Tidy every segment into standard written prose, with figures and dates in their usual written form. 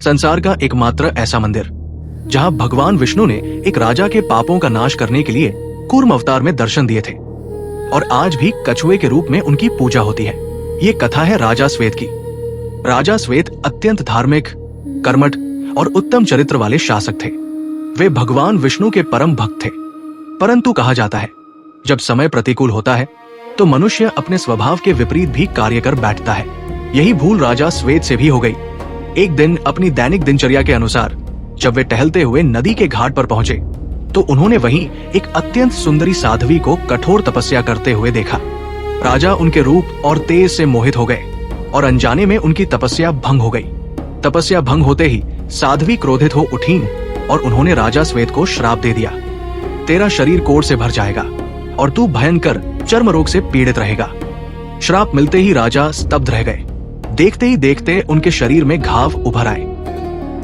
संसार का एकमात्र ऐसा मंदिर जहां भगवान विष्णु ने एक राजा के पापों का नाश करने के लिए कूर्म अवतार में दर्शन दिए थे और आज भी कछुए के रूप में उनकी पूजा होती है। ये कथा है राजा श्वेत की। राजा श्वेत अत्यंत धार्मिक, कर्मठ और उत्तम चरित्र वाले शासक थे। वे भगवान विष्णु के परम भक्त थे। परंतु कहा जाता है, जब समय प्रतिकूल होता है तो मनुष्य अपने स्वभाव के विपरीत भी कार्य कर बैठता है। यही भूल राजा श्वेत से भी हो गई। एक दिन अपनी दैनिक दिनचर्या के अनुसार जब वे टहलते हुए नदी के घाट पर पहुंचे तो उन्होंने वहीं एक अत्यंत सुंदरी साध्वी को कठोर तपस्या करते हुए देखा। राजा उनके रूप और तेज से मोहित हो गए और अनजाने में उनकी तपस्या भंग हो गई। तपस्या भंग होते ही साध्वी क्रोधित हो उठी और उन्होंने राजा श्वेत को श्राप दे दिया, तेरा शरीर कोढ़ से भर जाएगा और तू भयंकर चर्म रोग से पीड़ित रहेगा। श्राप मिलते ही राजा स्तब्ध रह गए। देखते ही देखते उनके शरीर में घाव उभर आए।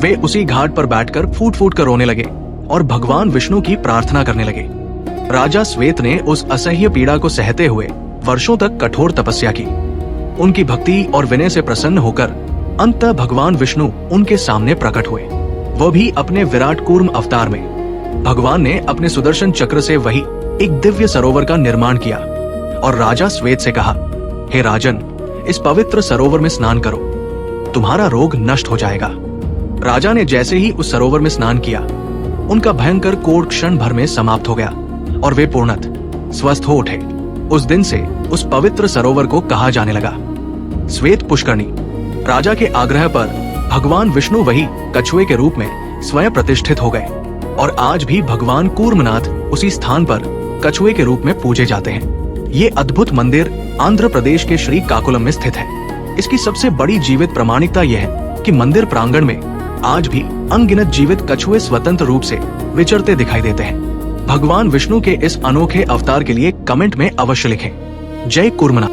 वे उसी घाट पर बैठकर फूट फूट कर रोने लगे और भगवान विष्णु की प्रार्थना करने लगे। राजा श्वेत ने उस असह्य पीड़ा को सहते हुए वर्षों तक कठोर तपस्या की। उनकी भक्ति और विनय से प्रसन्न होकर अंततः भगवान विष्णु उनके सामने प्रकट हुए, वह भी अपने विराट कूर्म अवतार में। भगवान ने अपने सुदर्शन चक्र से वही एक दिव्य सरोवर का निर्माण किया और राजा श्वेत से कहा, हे राजन, इस पवित्र सरोवर में स्नान करो, तुम्हारा रोग नष्ट हो जाएगा। राजा ने जैसे ही उस सरोवर में स्नान किया, उनका भयंकर कोढ़ क्षण भर में समाप्त हो गया और वे पूर्णतः स्वस्थ हो उठे। उस दिन से उस पवित्र सरोवर को कहा जाने लगा श्वेत पुष्करणी। राजा के आग्रह पर भगवान विष्णु वही कछुए के रूप में स्वयं प्रतिष्ठित हो गए और आज भी भगवान कूर्मनाथ उसी स्थान पर कछुए के रूप में पूजे जाते हैं। ये अद्भुत मंदिर आंध्र प्रदेश के श्री काकुलम में स्थित है। इसकी सबसे बड़ी जीवित प्रामाणिकता यह है कि मंदिर प्रांगण में आज भी अनगिनत जीवित कछुए स्वतंत्र रूप से विचरते दिखाई देते हैं। भगवान विष्णु के इस अनोखे अवतार के लिए कमेंट में अवश्य लिखें, जय कूर्मनाथ।